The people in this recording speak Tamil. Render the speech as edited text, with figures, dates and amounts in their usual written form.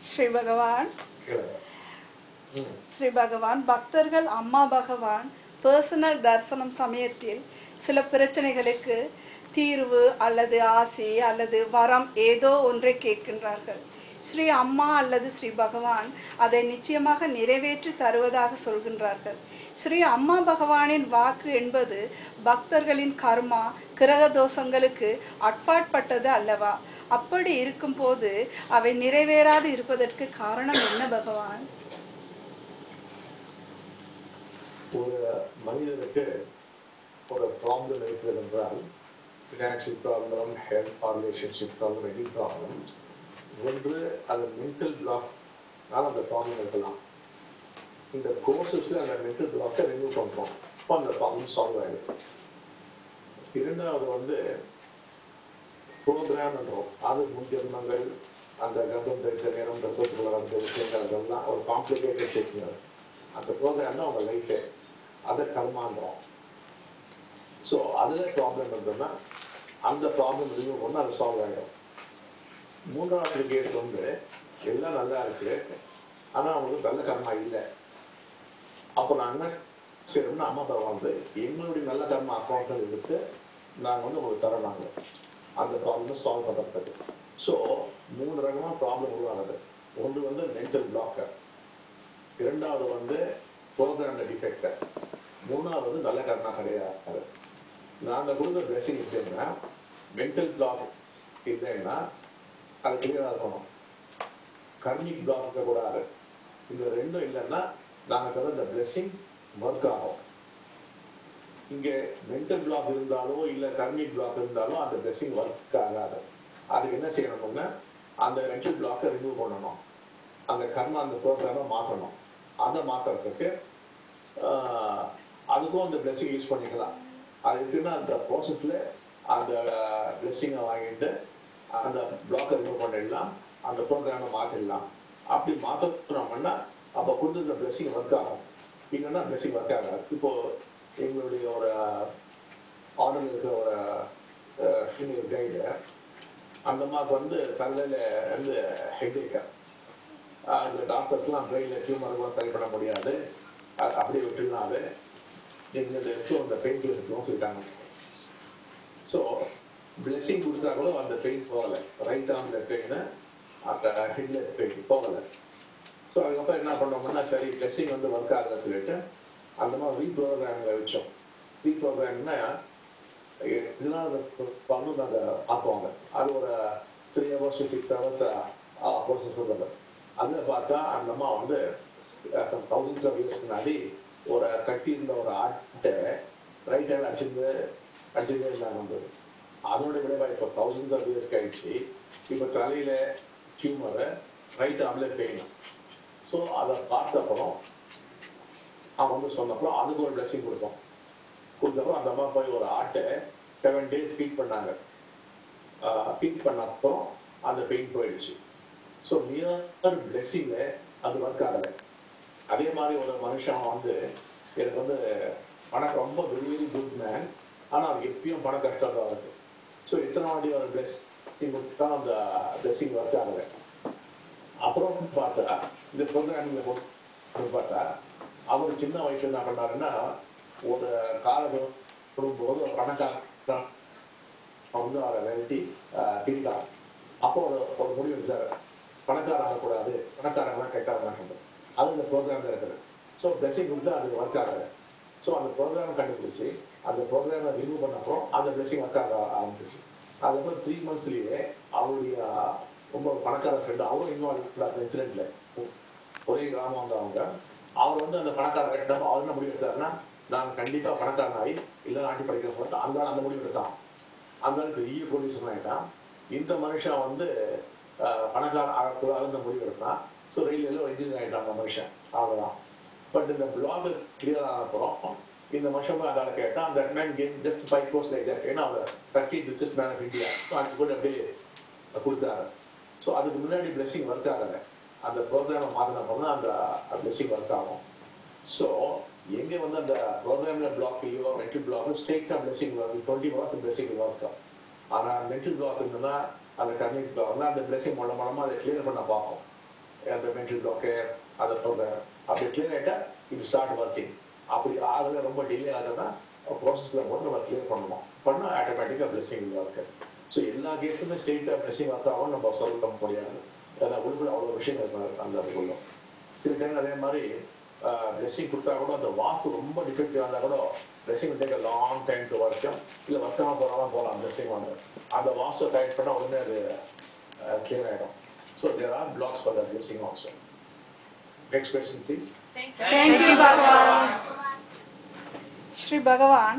ஸ்ரீ பகவான் ஸ்ரீ பகவான் பக்தர்கள் அம்மா பகவான் பர்சனல் தரிசனம் சமயத்தில் சில பிரச்சனைகளுக்கு தீர்வு அல்லது ஆசை அல்லது வரம் ஏதோ ஒன்றை கேட்கின்றார்கள். ஸ்ரீ அம்மா அல்லது ஸ்ரீ பகவான் அதை நிச்சயமாக நிறைவேற்றி தருவதாக சொல்கின்றார்கள். ஸ்ரீ அம்மா பகவானின் வாக்கு என்பது பக்தர்களின் கர்மா கிரக தோஷங்களுக்கு அட்பாட்பட்டது அல்லவா? அப்படி இருக்கும் போது அவை நிறைவேறாது இருப்பதற்கு காரணம் என்ன பகவான்? ஒரு மனிதனுக்கு ஒரு ப்ராப்ளம் இருக்கிறது என்றால், financial problem, health relationship problem, any problem, ஒன்று அது மென்டல் பிளாக்னால அந்த ப்ராப்ளம் இருக்கலாம். இந்த கோர்சஸ்ல அந்த மென்டல் பிளாக்கை ரிமூவ் பண்றோம், அப்போ அந்த ப்ராப்ளம் சால்வ் ஆகிடும். இரண்டாவது ப்ரோக்ராம் என்றோம். அது முன்ஜென்மங்கள், அந்த கர்ப்பம் தெரிந்த நேரம், கர்ப்பத்துக்குள்ள வந்த விஷயங்கள், அதெல்லாம் ஒரு காம்ப்ளிகேட்டட் விஷயங்கள். அந்த ப்ரோக்ராம் தான் அவங்க லைஃபே, அதை கர்மான்றோம். ஸோ அதில் ப்ராப்ளம் இருந்ததுன்னா அந்த ப்ராப்ளம் ரிமூவ் பண்ணால் அது சால்வ் ஆகிடும். மூன்றாவது கேஸ் எல்லாம் நல்லா இருக்கு, ஆனால் அவங்களுக்கு நல்ல கர்மா இல்லை. அப்போ நான் என்ன செய்யணும்னா, அம்மா அப்பா எங்களுடைய நல்ல கர்மா அக்கௌண்ட்டில் எடுத்து நாங்கள் உங்களுக்கு தரோம் அந்த ப்ராப்ளமை சால்வ் பண்ணுறதுக்கு. ஸோ 3 ரகமாக ப்ராப்ளம் உருவாகுது. ஒன்று மென்டல் பிளாக்கு, இரண்டாவது ப்ரோக்ராம் டிஃபெக்ட், மூணாவது நல்ல கர்மா கிடையாது. நாங்கள் கொடுத்த பிளெஸிங் எப்படின்னா, மென்டல் பிளாக் இல்லைன்னா அது கிளியராக இருக்கணும், கர்மிக் பிளாக் இருக்கக்கூடாது. இந்த ரெண்டும் இல்லைன்னா நாங்கள் தர இந்த பிளெஸிங் ஒர்க் ஆகும். இங்கே மென்டல் பிளாக் இருந்தாலோ இல்லை கர்மிக் பிளாக் இருந்தாலும் அந்த பிளெஸிங் ஒர்க் ஆகாது. அதுக்கு என்ன செய்யணும்னா, அந்த மென்டல் பிளாக்கை ரிமூவ் பண்ணணும், அந்த கர்மா அந்த ப்ரோக்ராமை மாற்றணும். அதை மாற்றுறதுக்கு அதுக்கும் அந்த பிளெஸிங் யூஸ் பண்ணிக்கலாம். அது எப்படின்னா, அந்த ப்ராசஸில் அந்த பிளெஸிங்கை வாங்கிட்டு அந்த பிளாக்கை ரிமூவ் பண்ணிடலாம், அந்த ப்ரோக்ராமை மாற்றிடலாம். அப்படி மாற்றணும்னா அப்போ கொடுத்துருந்த பிளெஸிங் ஒர்க் ஆகும், இல்லைன்னா பிளெஸிங் ஒர்க் ஆகாது. இப்போது எங்களுடைய ஒரு ஆர்டரில் இருக்கிற ஒரு ஃபீமேல் கைடு, அந்த அம்மாவுக்கு தலையில் ஹெட்ஏக்கு, அந்த டாக்டர்ஸ்லாம் பிரெயினில் டியூமருக்கும் சரி பண்ண முடியாது, அப்படியே விட்டுலாம் அது எங்களுக்கு எடுத்து அந்த பெயின் கில்லர்ஸ்லாம் சொல்லிட்டாங்க. ஸோ பிளெஸிங் கொடுத்தா கூட அந்த பெயின் போகலை, ரைட் ஆர்மில் பெயின், அந்த ஹெட்ல பெயின் போகலை. ஸோ அதுக்கப்புறம் என்ன பண்ணோம்னா, சரி பிளெஸிங் ஒர்க் ஆகுதுன்னு சொல்லிட்டு அந்த மாதிரி ரீப்ரோக்ராமில் வச்சோம். ரீப்ரோக்ராம்னா இதெல்லாம் நாங்கள் பார்ப்போங்க, அது ஒரு 3 hours to 6 hours ப்ரோசஸ் வருது. அதில் பார்த்தா அந்த அம்மா thousands of years முன்னாடி ஒரு கட்டி இருந்த ஒரு ஆட்டை ரைட் ஹேண்ட் அடிச்சுட்டே இல்லாமல் வந்தது. அதனுடைய விளைவாக இப்போ thousands of years கழிச்சு இப்போ தலையில டியூமரை, ரைட் ஆர்மில் பெயின். ஸோ அதை பார்த்த அப்புறம் அவன் சொன்னப்பறம் அதுக்கு ஒரு பிளெஸிங் கொடுத்தப்பறம் அந்த அம்மா போய் ஒரு ஆட்டை 7 days ஃபீட் பண்ணாங்க. ஃபீட் பண்ண அப்புறம் அந்த பெயின் போயிடுச்சு. ஸோ நியர் பிளெஸிங்ல அது ஒர்க் ஆகலை. அதே மாதிரி ஒரு மனுஷன் எனக்கு பணம் ரொம்ப வெரி வெரி குட் மேன், ஆனால் அவருக்கு எப்பயும் பண கஷ்டம் தான் இருக்கு. ஸோ இத்தனை வாட்டி ஒரு பிளெஸிங் கொடுத்தா அந்த பிளெஸிங் ஒர்க் ஆகலை. அப்புறம் பார்த்தா இந்த ப்ரோக்ராமிங்ல பார்த்தா அவர் சின்ன வயசுல என்ன பண்ணாருன்னா, ஒரு காலம் போது ஒரு பணக்காரன் அவரை விரட்டி திரிட்டார். அப்போ ஒரு முடிவு எடுத்தாரு, பணக்காரன் ஆகக்கூடாது, பணக்காரங்களாம் கெட்டாங்க. அது இந்த ப்ரோக்ராம் இருக்குது. ஸோ பிளெஸிங் கொடுத்து அது ஒர்க் ஆகலை. ஸோ அந்த ப்ரோக்ராமை கண்டுபிடிச்சி அந்த ப்ரோக்ராமை ரிமூவ் பண்ணப்போ அந்த பிளெஸிங் ஒர்க் ஆக ஆரம்பிச்சிச்சு. அதுக்கப்புறம் 3 monthsலயே அவருடைய ரொம்ப பணக்கார ஃப்ரெண்டு அவரும் இன்வால்வ் அந்த இன்சிடென்ட்ல, ஒரே கிராமம் அவங்க. அவர் அந்த பணக்கார கட்டிடம் அவர் என்ன முடிவு எடுத்தாருன்னா, நான் கண்டிப்பா பணக்காரன் ஆகி இல்லை நாட்டி படிக்கிற போட்டு அந்த முடிவு எடுத்தான். அந்த பெரிய கோடீஸ்வரன் ஆகிட்டான். இந்த மனுஷன் பணக்காரன் ஆகக்கூடாதுன்ற முடிவு எடுத்தான். ஸோ ரயில்வேல இன்ஜினியர் ஆகிட்டான் அந்த மனுஷன், அவ்வளோதான். பட் இந்த பிளாக் கிளியர் ஆனப்புறம் இந்த மனுஷன் அதால கேட்டான், அந்த man game just 5 crores like that. ஏன்னா அவர் 30 richest man of India. So அது கூட அப்படியே கொடுத்தாரு. ஸோ அதுக்கு முன்னாடி பிளெஸிங் ஒர்க் ஆகலை. அந்த ப்ரோக்ராமை மாற்றினப்போ தான் அந்த பிளெஸிங் ஒர்க் ஆகும். ஸோ எங்கே அந்த ப்ரோக்ராமில் பிளாக் இல்லையோ மென்டல் பிளாக் ஸ்ட்ரெயிட்டாக blessing work 20 hours blessing work. ஆனா மென்டல் பிளாக் இருந்ததுன்னா அந்த கர்மிக் பிளாக்னா அந்த பிளெஸிங் மூலமா அதை கிளியர் பண்ண பார்ப்போம். அந்த மென்டல் பிளாக்கு அதை ப்ரோக்ராம் அப்படி கிளியர் ஆகிட்டா இது ஸ்டார்ட் ஒர்க்கிங். அப்படி ஆகுது ரொம்ப டிலே ஆகுதுன்னா ப்ராசஸில் போட்டு நம்ம கிளியர் பண்ணணும். பண்ணால் ஆட்டோமேட்டிக்காக பிளெஸிங் ஒர்க்கு. ஸோ எல்லா கேஸுமே ஸ்ட்ரெயிட்டாக பிளெஸிங் ஒர்க் ஆகும் நம்ம சொல்ல முடியாது. ஏன்னா உள்ளுக்குள்ள அவ்வளோ விஷயம் இருக்கு அந்த அதுக்குள்ள. சில டைம் அதே மாதிரி பிளெஸிங் கொடுத்தா கூட அந்த வாக்கு ரொம்ப டிஃபெக்டிவ் இருந்தால் கூட blessing take long time to ஒர்க்கும் இல்லை ஒர்க்காக போகலாம் பிளெஸிங் வந்து அந்த வாஸ்து டைட் பண்ணால் உடனே அது கிளியர் ஆகிடும். So there are blocks for the blessing also. Next question, please. Thank you, Bhagavan. Shri Bhagavan.